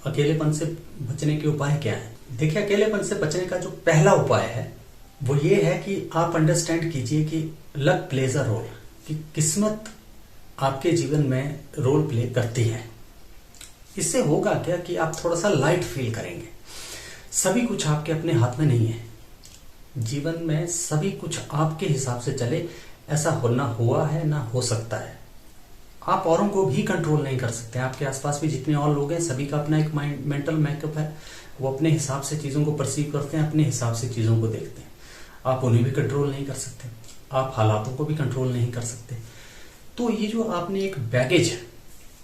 अकेलेपन से बचने के उपाय क्या है? देखिए, अकेलेपन से बचने का जो पहला उपाय है वो ये है कि आप अंडरस्टैंड कीजिए कि लक प्लेज अ रोल, कि किस्मत आपके जीवन में रोल प्ले करती है। इससे होगा क्या कि आप थोड़ा सा लाइट फील करेंगे। सभी कुछ आपके अपने हाथ में नहीं है। जीवन में सभी कुछ आपके हिसाब से चले ऐसा होना हुआ है ना हो सकता है। आप औरों को भी कंट्रोल नहीं कर सकते। आपके आसपास भी जितने और लोग हैं सभी का अपना एक मेंटल मेकअप है। वो अपने हिसाब से चीज़ों को परसीव करते हैं, अपने हिसाब से चीज़ों को देखते हैं। आप उन्हें भी कंट्रोल नहीं कर सकते, आप हालातों को भी कंट्रोल नहीं कर सकते। तो ये जो आपने एक बैगेज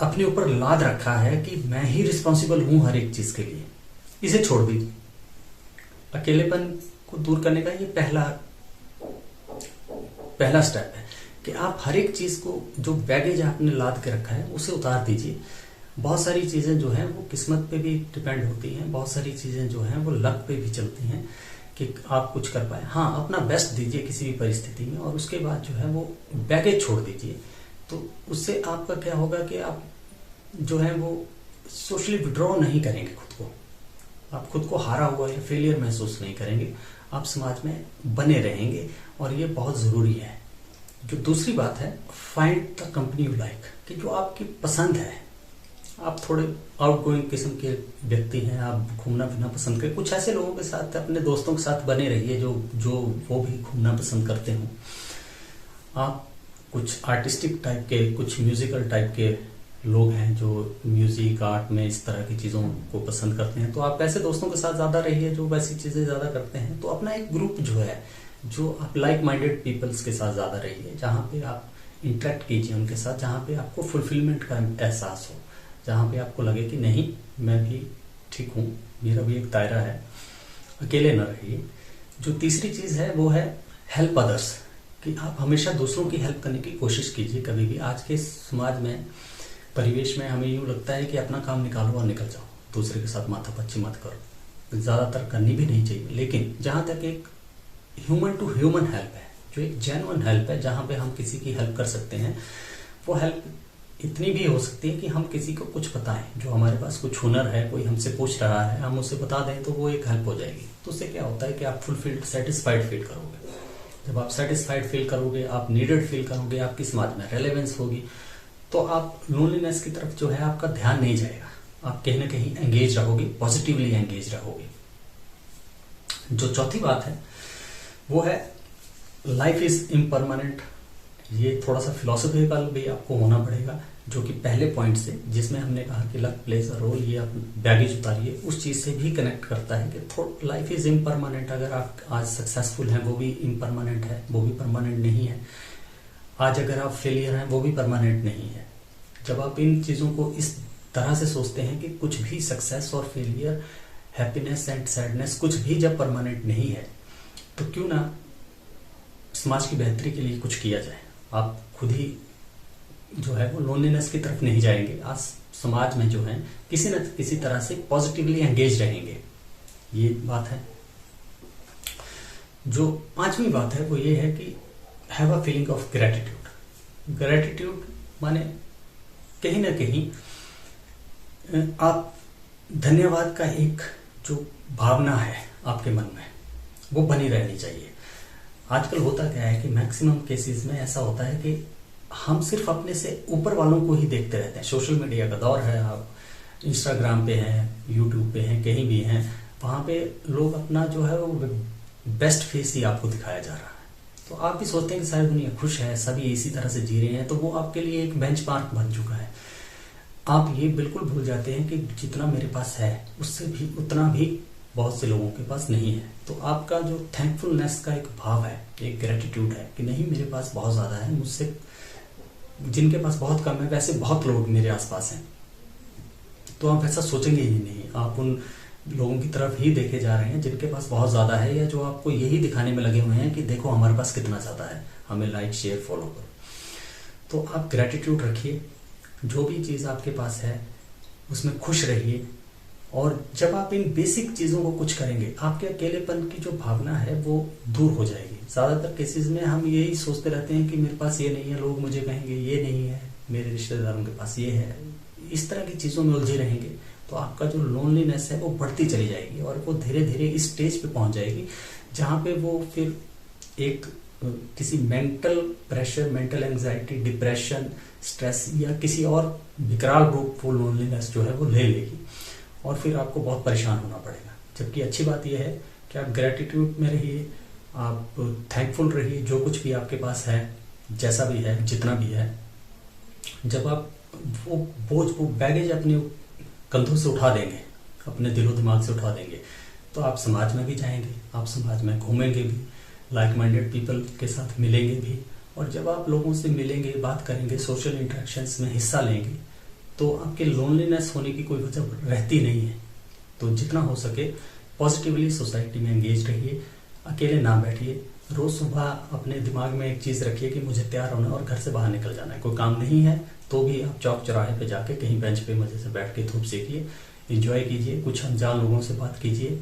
अपने ऊपर लाद रखा है कि मैं ही रिस्पॉन्सिबल हूं हर एक चीज के लिए, इसे छोड़ दीजिए। अकेलेपन को दूर करने का ये पहला स्टेप है कि आप हर एक चीज को, जो बैगेज आपने लाद के रखा है उसे उतार दीजिए। बहुत सारी चीजें जो हैं वो किस्मत पे भी डिपेंड होती हैं, बहुत सारी चीजें जो हैं वो लक पे भी चलती हैं कि आप कुछ कर पाए। हाँ, अपना बेस्ट दीजिए किसी भी परिस्थिति में, और उसके बाद जो है वो बैगेज छोड़ दीजिए। तो उससे आपका क्या होगा कि आप जो है वो सोशली विड्रॉ नहीं करेंगे खुद को। आप खुद को हारा हुआ या फेलियर महसूस नहीं करेंगे। आप समाज में बने रहेंगे, और ये बहुत जरूरी है। जो दूसरी बात है, find the company you like, कि जो आपकी पसंद है। आप थोड़े आउटगोइंग किस्म के व्यक्ति हैं, आप घूमना फिरना पसंद करें, कुछ ऐसे लोगों के साथ, अपने दोस्तों के साथ बने रहिए जो वो भी घूमना पसंद करते हो। आप कुछ आर्टिस्टिक टाइप के, कुछ म्यूजिकल टाइप के लोग हैं जो म्यूजिक आर्ट में इस तरह की चीज़ों को पसंद करते हैं, तो आप ऐसे दोस्तों के साथ ज़्यादा रहिए जो वैसी चीज़ें ज़्यादा करते हैं। तो अपना एक ग्रुप जो है, जो आप लाइक माइंडेड पीपल्स के साथ ज़्यादा रहिए, जहाँ पे आप इंटरेक्ट कीजिए उनके साथ, जहाँ पे आपको फुलफिलमेंट का एहसास हो, जहाँ पे आपको लगे कि नहीं, मैं भी ठीक हूँ, मेरा भी एक दायरा है। अकेले न रहिए। जो तीसरी चीज़ है वो है हेल्प अदर्स, कि आप हमेशा दूसरों की हेल्प करने की कोशिश कीजिए। कभी भी आज के समाज में, परिवेश में हमें यूँ लगता है कि अपना काम निकालो और निकल जाओ, दूसरे के साथ माथापच्ची मत करो। ज़्यादातर करनी भी नहीं चाहिए, लेकिन जहाँ तक एक ह्यूमन टू ह्यूमन हेल्प है, जो एक जेन्युइन हेल्प है, जहाँ पे हम किसी की हेल्प कर सकते हैं, वो हेल्प इतनी भी हो सकती है कि हम किसी को कुछ बताएं। जो हमारे पास कुछ हुनर है, कोई हमसे पूछ रहा है, हम उसे बता दें तो वो एक हेल्प हो जाएगी। तो उससे क्या होता है कि आप फुलफिल्ड, सेटिस्फाइड फील करोगे। जब आप सेटिस्फाइड फील करोगे, आप नीडेड फील करोगे, आपकी समाज में रेलेवेंस होगी, तो आप लोनलीनेस की तरफ जो है आपका ध्यान नहीं जाएगा। आप कहीं ना कहीं एंगेज रहोगे, पॉजिटिवली एंगेज रहोगे। जो चौथी बात है वो है लाइफ इज इम्परमानेंट। ये थोड़ा सा फिलोसफिकल भी आपको होना पड़ेगा, जो कि पहले पॉइंट से, जिसमें हमने कहा कि लक प्लेज अ रोल, ये आप बैगेज उतारिए, उस चीज से भी कनेक्ट करता है कि लाइफ इज इम्परमानेंट। अगर आप आज सक्सेसफुल हैं वो भी इम्परमानेंट है, वो भी परमानेंट नहीं है। आज अगर आप फेलियर हैं वो भी परमानेंट नहीं है। जब आप इन चीजों को इस तरह से सोचते हैं कि कुछ भी सक्सेस और फेलियर, हैप्पीनेस एंड सैडनेस, कुछ भी जब परमानेंट नहीं है, तो क्यों ना समाज की बेहतरी के लिए कुछ किया जाए। आप खुद ही जो है वो लोनलीनेस की तरफ नहीं जाएंगे। आज समाज में जो है किसी न किसी तरह से पॉजिटिवली एंगेज रहेंगे। ये बात है। जो पांचवी बात है वो ये है कि have a feeling of gratitude. Gratitude माने कहीं ना कहीं आप धन्यवाद का एक जो भावना है आपके मन में, वो बनी रहनी चाहिए। आजकल होता क्या है कि मैक्सिमम केसेस में ऐसा होता है कि हम सिर्फ अपने से ऊपर वालों को ही देखते रहते हैं। सोशल मीडिया का दौर है, आप इंस्टाग्राम पे हैं, यूट्यूब पे हैं, कहीं भी हैं, वहां पे लोग अपना जो है वो बेस्ट फेस ही आपको दिखाया जा रहा है। तो आप भी सोचते हैं कि सारी दुनिया खुश है, सभी इसी तरह से जी रहे हैं, तो वो आपके लिए एक बेंचमार्क बन चुका है। आप ये बिल्कुल भूल जाते हैं कि जितना मेरे पास है उससे भी उतना भी बहुत से लोगों के पास नहीं है। तो आपका जो थैंकफुलनेस का एक भाव है, एक ग्रेटिट्यूड है कि नहीं, मेरे पास बहुत ज्यादा है, मुझसे जिनके पास बहुत कम है वैसे बहुत लोग मेरे आसपास हैं। तो आप ऐसा सोचेंगे ही नहीं। आप उन लोगों की तरफ ही देखे जा रहे हैं जिनके पास बहुत ज्यादा है, या जो आपको यही दिखाने में लगे हुए हैं कि देखो हमारे पास कितना ज्यादा है, हमें लाइक शेयर फॉलो करो। तो आप ग्रेटिट्यूड रखिए, जो भी चीज आपके पास है उसमें खुश रहिए। और जब आप इन बेसिक चीजों को कुछ करेंगे, आपके अकेलेपन की जो भावना है वो दूर हो जाएगी। ज्यादातर केसेस में हम यही सोचते रहते हैं कि मेरे पास ये नहीं है, लोग मुझे कहेंगे ये नहीं है, मेरे रिश्तेदारों के पास ये है, इस तरह की चीजों में उलझे रहेंगे तो तो आपका जो लोनलीनेस है वो बढ़ती चली जाएगी और वो धीरे धीरे इस स्टेज पे पहुंच जाएगी जहां पे वो फिर एक किसी mental pressure, mental anxiety, depression, stress या किसी और विकराल रूप वो लोनलीनेस जो है वो ले लेगी और फिर आपको बहुत परेशान होना पड़ेगा। जबकि अच्छी बात यह है कि आप ग्रेटिट्यूड में रहिए, आप थैंकफुल रहिए, जो कुछ भी आपके पास है, जैसा भी है, जितना भी है। जब आप वो बोझ, वो बैगेज अपने कंधों से उठा देंगे, अपने दिलो दिमाग से उठा देंगे, तो आप समाज में भी जाएंगे, आप समाज में घूमेंगे भी, लाइक माइंडेड पीपल के साथ मिलेंगे भी। और जब आप लोगों से मिलेंगे, बात करेंगे, सोशल इंटरेक्शंस में हिस्सा लेंगे, तो आपके लोनलीनेस होने की कोई वजह रहती नहीं है। तो जितना हो सके पॉजिटिवली सोसाइटी में एंगेज रहिए, अकेले ना बैठिए। रोज सुबह अपने दिमाग में एक चीज रखिए कि मुझे तैयार होना है और घर से बाहर निकल जाना है। कोई काम नहीं है तो भी आप चौक चौराहे पे जाके कहीं बेंच पे मजे से बैठ के धूप सेकिए, एंजॉय कीजिए, कुछ अनजान लोगों से बात कीजिए।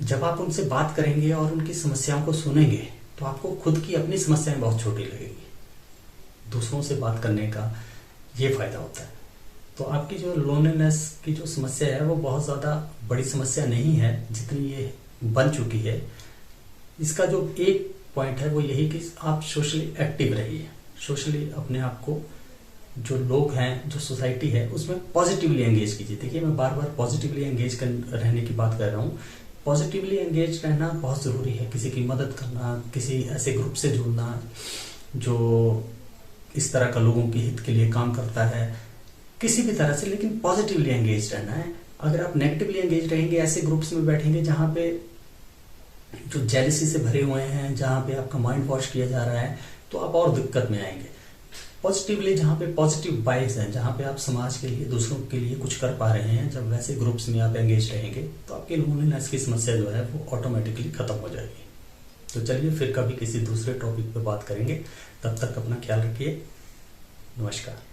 जब आप उनसे बात करेंगे और उनकी समस्याओं को सुनेंगे तो आपको खुद की अपनी समस्याएं बहुत छोटी लगेगी। दूसरों से बात करने का ये फायदा होता है। तो आपकी जो लोनलीनेस की जो समस्या है वो बहुत ज्यादा बड़ी समस्या नहीं है जितनी ये बन चुकी है। इसका जो एक पॉइंट है वो यही कि आप सोशली एक्टिव रहिए, सोशली अपने आप को, जो लोग हैं, जो सोसाइटी है, उसमें पॉजिटिवली एंगेज कीजिए। देखिए, मैं बार बार पॉजिटिवली एंगेज रहने की बात कर रहा हूँ। पॉजिटिवली एंगेज रहना बहुत जरूरी है। किसी की मदद करना, किसी ऐसे ग्रुप से जुड़ना जो इस तरह का लोगों के हित के लिए काम करता है, किसी भी तरह से, लेकिन पॉजिटिवली एंगेज रहना है। अगर आप नेगेटिवली एंगेज रहेंगे, ऐसे ग्रुप्स में बैठेंगे जहां पे जो जेलसी से भरे हुए हैं, जहां पे आपका माइंड वॉश किया जा रहा है, तो आप और दिक्कत में आएंगे। पॉजिटिवली, जहां पे पॉजिटिव वाइब्स हैं, जहां पे आप समाज के लिए, दूसरों के लिए कुछ कर पा रहे हैं, जब वैसे ग्रुप्स में आप एंगेज रहेंगे तो आपकी लोनलीनेस की समस्या जो है वो ऑटोमेटिकली खत्म हो जाएगी। तो चलिए फिर कभी किसी दूसरे टॉपिक पे बात करेंगे। तब तक अपना ख्याल रखिए। नमस्कार।